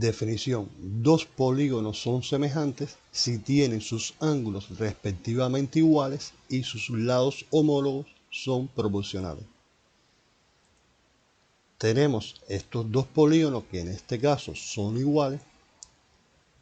Definición: dos polígonos son semejantes si tienen sus ángulos respectivamente iguales y sus lados homólogos son proporcionales. Tenemos estos dos polígonos que en este caso son iguales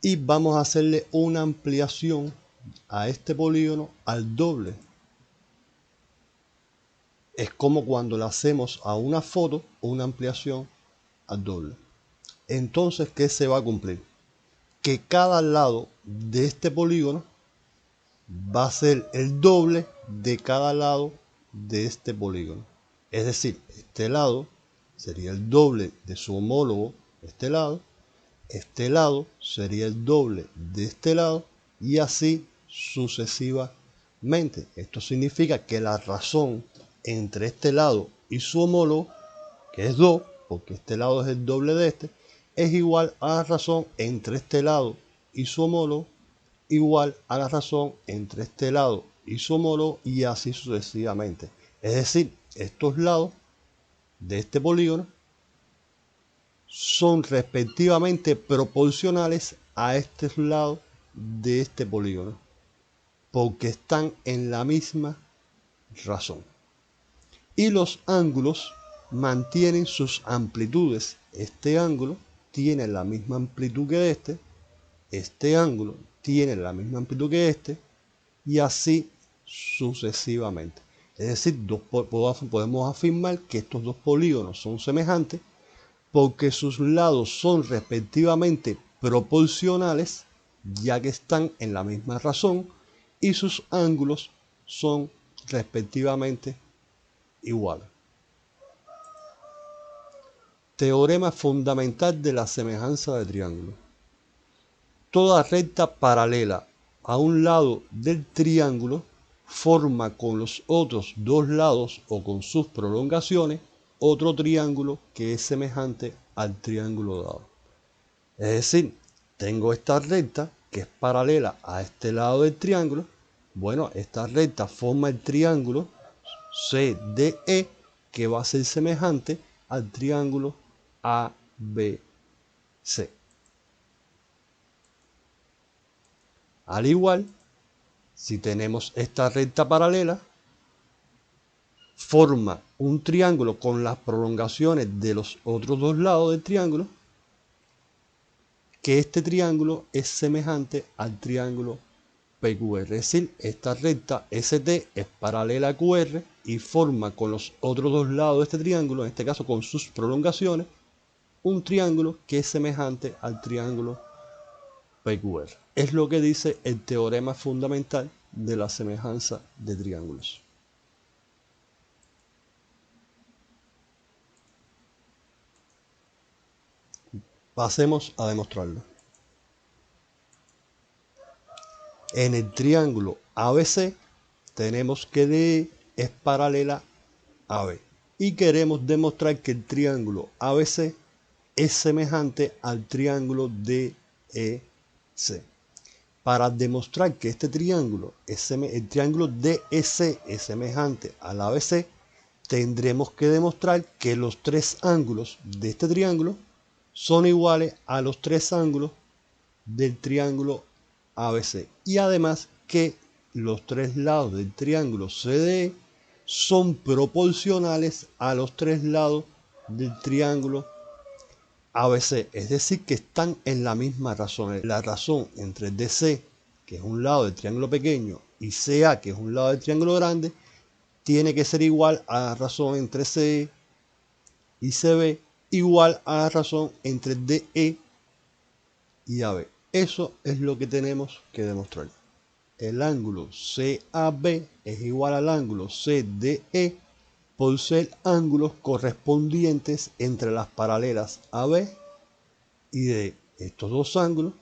y vamos a hacerle una ampliación a este polígono al doble. Es como cuando le hacemos a una foto una ampliación al doble. Entonces, ¿qué se va a cumplir? Que cada lado de este polígono va a ser el doble de cada lado de este polígono. Es decir, este lado sería el doble de su homólogo, este lado sería el doble de este lado y así sucesivamente. Esto significa que la razón entre este lado y su homólogo, que es 2, porque este lado es el doble de este, es igual a la razón entre este lado y su homólogo, igual a la razón entre este lado y su homólogo, y así sucesivamente. Es decir, estos lados de este polígono son respectivamente proporcionales a este lado de este polígono, porque están en la misma razón. Y los ángulos mantienen sus amplitudes. Este ángulo tiene la misma amplitud que este ángulo tiene la misma amplitud que y así sucesivamente. Es decir, podemos afirmar que estos dos polígonos son semejantes porque sus lados son respectivamente proporcionales, ya que están en la misma razón, y sus ángulos son respectivamente iguales. Teorema fundamental de la semejanza de triángulos. Toda recta paralela a un lado del triángulo forma con los otros dos lados o con sus prolongaciones otro triángulo que es semejante al triángulo dado. Es decir, tengo esta recta que es paralela a este lado del triángulo. Bueno, esta recta forma el triángulo CDE, que va a ser semejante al triángulo ABC. Al igual, si tenemos esta recta paralela, forma un triángulo con las prolongaciones de los otros dos lados del triángulo, que este triángulo es semejante al triángulo PQR. Es decir, esta recta ST es paralela a QR y forma con los otros dos lados de este triángulo, en este caso con sus prolongaciones, un triángulo que es semejante al triángulo PQR. Es lo que dice el teorema fundamental de la semejanza de triángulos. Pasemos a demostrarlo. En el triángulo ABC tenemos que DE es paralela a AB y queremos demostrar que el triángulo ABC es semejante al triángulo DEC. Para demostrar que este triángulo, el triángulo DEC es semejante al ABC, tendremos que demostrar que los tres ángulos de este triángulo son iguales a los tres ángulos del triángulo ABC y además que los tres lados del triángulo CDE son proporcionales a los tres lados del triángulo ABC, es decir, que están en la misma razón. La razón entre DC, que es un lado del triángulo pequeño, y CA, que es un lado del triángulo grande, tiene que ser igual a la razón entre CE y CB, igual a la razón entre DE y AB. Eso es lo que tenemos que demostrar. El ángulo CAB es igual al ángulo CDE por ser ángulos correspondientes entre las paralelas AB y DE. Estos dos ángulos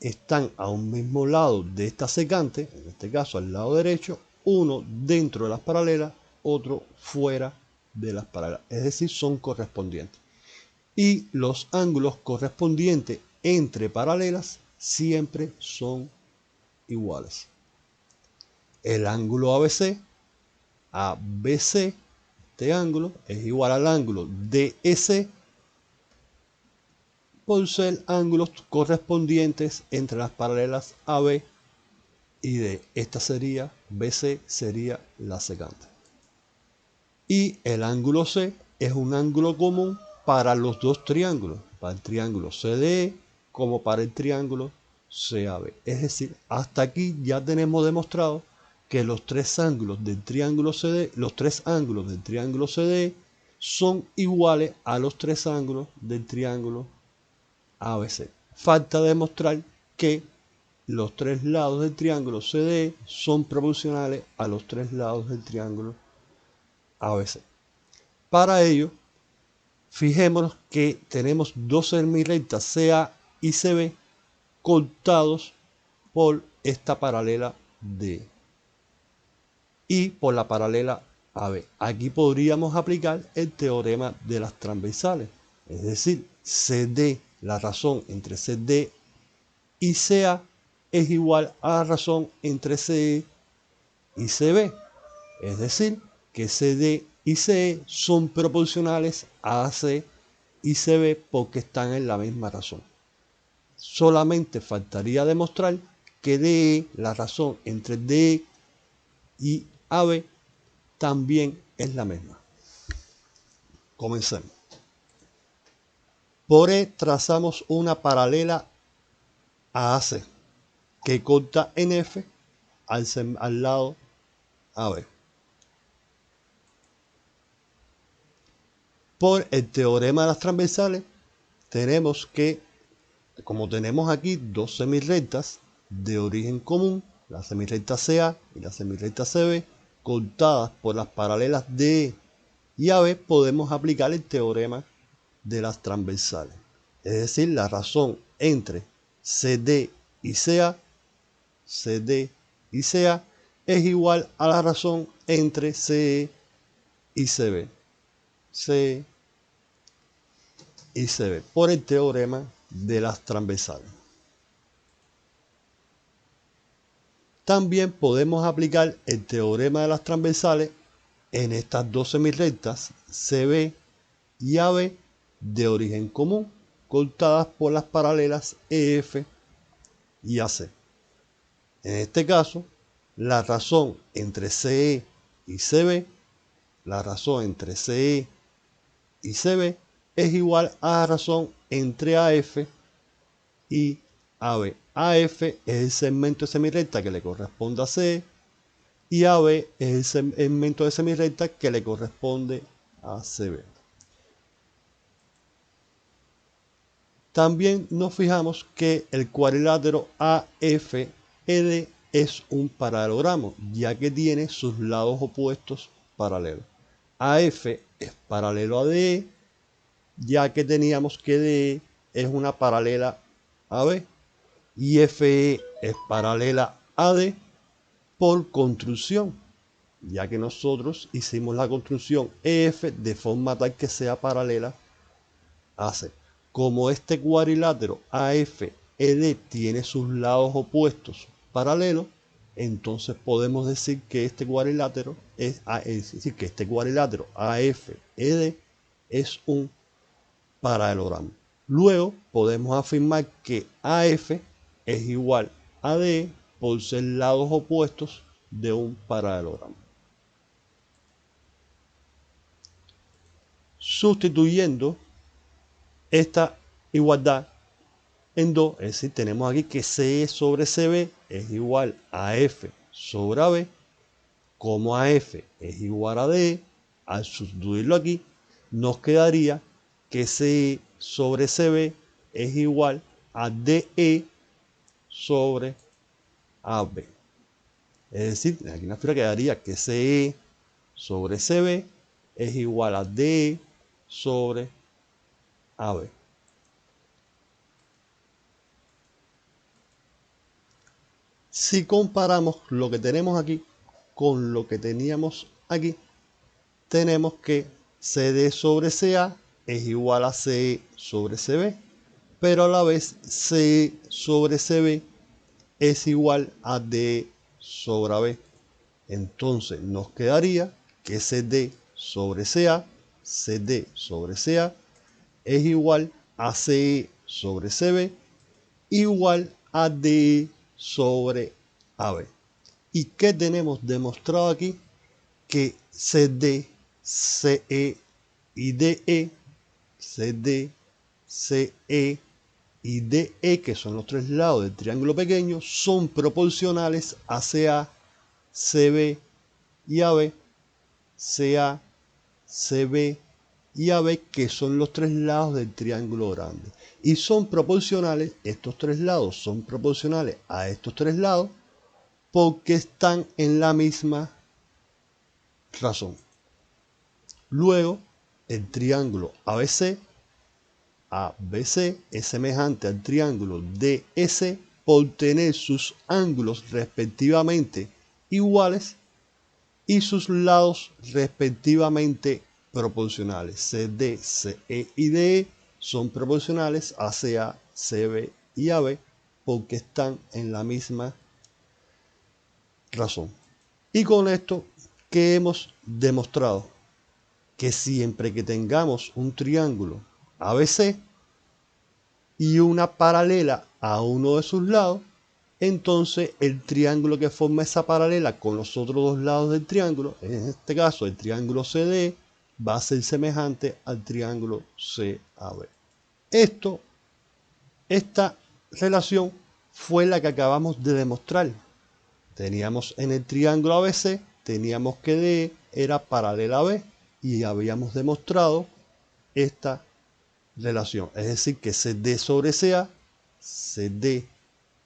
están a un mismo lado de esta secante, en este caso al lado derecho, uno dentro de las paralelas, otro fuera de las paralelas, es decir, son correspondientes. Y los ángulos correspondientes entre paralelas siempre son iguales. El ángulo ABC, este ángulo es igual al ángulo DEC por ser ángulos correspondientes entre las paralelas AB y D. Esta sería BC, sería la secante. Y el ángulo C es un ángulo común para los dos triángulos, para el triángulo CDE como para el triángulo CAB. Es decir, hasta aquí ya tenemos demostrado que los tres ángulos del triángulo CDE, los tres ángulos del triángulo CDE son iguales a los tres ángulos del triángulo ABC. Falta demostrar que los tres lados del triángulo CDE son proporcionales a los tres lados del triángulo ABC. Para ello, fijémonos que tenemos dos semirectas CA y CB cortados por esta paralela D y por la paralela AB. Aquí podríamos aplicar el teorema de las transversales, es decir, CD, la razón entre CD y CA es igual a la razón entre CE y CB, es decir, que CD y CE son proporcionales a AC y CB porque están en la misma razón. Solamente faltaría demostrar que DE, la razón entre DE y AB, también es la misma. Comencemos. Por E trazamos una paralela a AC que corta en F al lado AB. Por el teorema de las transversales, tenemos que, como tenemos aquí dos semirrectas de origen común, la semirrecta CA y la semirrecta CB, cortadas por las paralelas DE y AB, podemos aplicar el teorema de las transversales. Es decir, la razón entre CD y CA es igual a la razón entre CE y CB. CE y CB por el teorema de las transversales. También podemos aplicar el teorema de las transversales en estas dos semirrectas CB y AB de origen común, cortadas por las paralelas EF y AC. En este caso, la razón entre CE y CB, la razón entre CE y CB es igual a la razón entre AF y AB. AF es el segmento de semirrecta que le corresponde a CE y AB es el segmento de semirrecta que le corresponde a CB. También nos fijamos que el cuadrilátero AFED es un paralelogramo, ya que tiene sus lados opuestos paralelos. AF es paralelo a DE, ya que teníamos que DE es una paralela a B, y FE es paralela a D por construcción, ya que nosotros hicimos la construcción EF de forma tal que sea paralela a C. Como este cuadrilátero AFED tiene sus lados opuestos paralelos, entonces podemos decir que este cuadrilátero AFED es un paralelogramo. Luego podemos afirmar que AF es igual a D por ser lados opuestos de un paralelogramo. Sustituyendo esta igualdad en 2, es decir, tenemos aquí que CE sobre CB es igual a F sobre AB, como AF es igual a D, al sustituirlo aquí, nos quedaría que CE sobre CB es igual a DE sobre AB. Es decir, aquí en la figura quedaría que CE sobre CB es igual a DE sobre AB. Si comparamos lo que tenemos aquí con lo que teníamos aquí, tenemos que CD sobre CA es igual a CE sobre CB, pero a la vez CE sobre CB es igual a DE sobre AB. Entonces nos quedaría que CD sobre CA es igual a CE sobre CB igual a DE sobre AB. ¿Y qué tenemos demostrado aquí? Que CD, CE y DE, CD, CE y DE, que son los tres lados del triángulo pequeño, son proporcionales a CA, CB y AB, CA, CB y AB, que son los tres lados del triángulo grande. Y son proporcionales, estos tres lados son proporcionales a estos tres lados porque están en la misma razón. Luego, el triángulo ABC es semejante al triángulo DS por tener sus ángulos respectivamente iguales y sus lados respectivamente proporcionales. CD, CE y DE son proporcionales a CA, CB y AB porque están en la misma razón. Y con esto, ¿qué hemos demostrado? Que siempre que tengamos un triángulo ABC y una paralela a uno de sus lados, entonces el triángulo que forma esa paralela con los otros dos lados del triángulo, en este caso el triángulo CD, va a ser semejante al triángulo CAB. Esta relación fue la que acabamos de demostrar. Teníamos en el triángulo ABC, teníamos que DE era paralela a B y habíamos demostrado esta relación. Es decir, que CD sobre CA, CD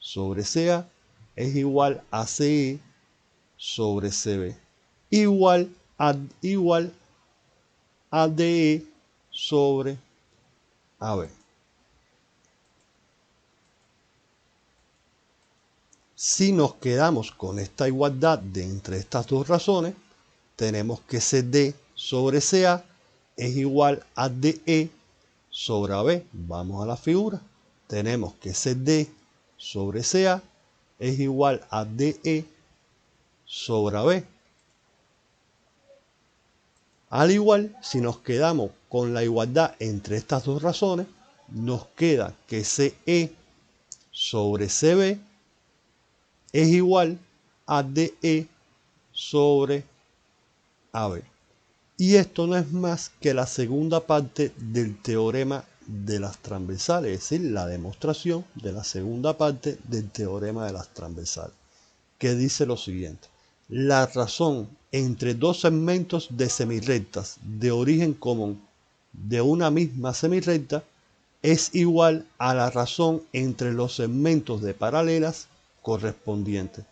sobre CA es igual a CE sobre CB, igual a DE sobre AB. Si nos quedamos con esta igualdad de entre estas dos razones, tenemos que CD sobre CA es igual a DE sobre AB. Vamos a la figura. Tenemos que CD sobre CA es igual a DE sobre AB. Al igual, si nos quedamos con la igualdad entre estas dos razones, nos queda que CE sobre CB es igual a DE sobre AB. Y esto no es más que la segunda parte del teorema de las transversales, es decir, la demostración de la segunda parte del teorema de las transversales, que dice lo siguiente: la razón entre dos segmentos de semirrectas de origen común de una misma semirrecta es igual a la razón entre los segmentos de paralelas correspondientes.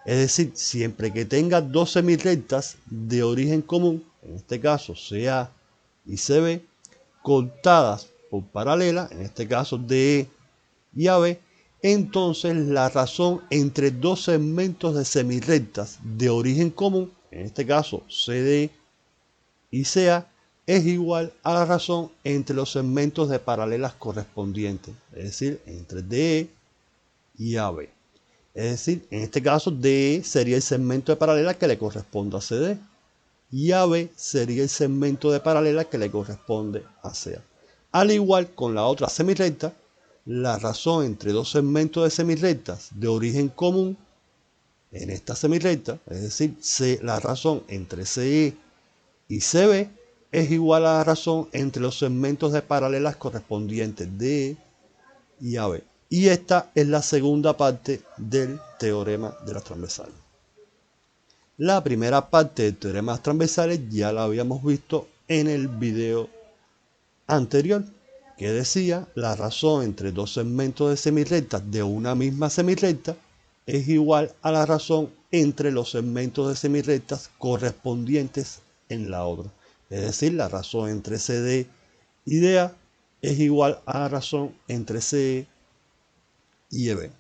Es decir, siempre que tenga dos semirrectas de origen común, en este caso CA y CB, cortadas por paralela, en este caso DE y AB, entonces la razón entre dos segmentos de semirrectas de origen común, en este caso CD y CA, es igual a la razón entre los segmentos de paralelas correspondientes, es decir, entre DE y AB. Es decir, en este caso DE sería el segmento de paralela que le corresponde a CD y AB sería el segmento de paralela que le corresponde a CA. Al igual con la otra semirrecta, la razón entre dos segmentos de semirrectas de origen común en esta semirrecta, es decir, la razón entre CE y CB es igual a la razón entre los segmentos de paralelas correspondientes DE y AB. Y esta es la segunda parte del teorema de las transversales. La primera parte del teorema de las transversales ya la habíamos visto en el video anterior, que decía la razón entre dos segmentos de semirrectas de una misma semirrecta es igual a la razón entre los segmentos de semirrectas correspondientes en la otra. Es decir, la razón entre CD y DA es igual a la razón entre CE y EB.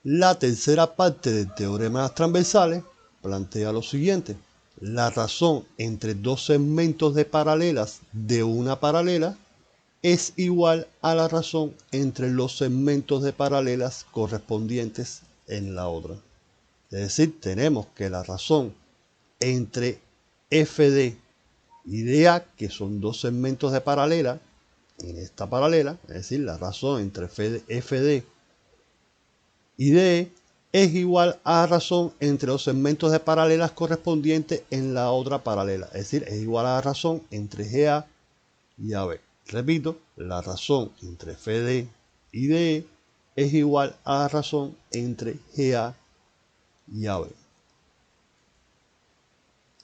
La tercera parte del teorema de las transversales plantea lo siguiente: la razón entre dos segmentos de paralelas de una paralela es igual a la razón entre los segmentos de paralelas correspondientes en la otra. Es decir, tenemos que la razón entre FD y DA, que son dos segmentos de paralela en esta paralela, es decir, la razón entre FD y DE, es igual a la razón entre los segmentos de paralelas correspondientes en la otra paralela. Es decir, es igual a la razón entre GA y AB. Repito, la razón entre FD y DE es igual a la razón entre GA y AB.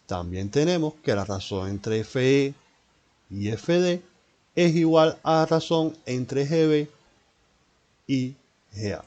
También tenemos que la razón entre FE y FD es igual a la razón entre GB y GA.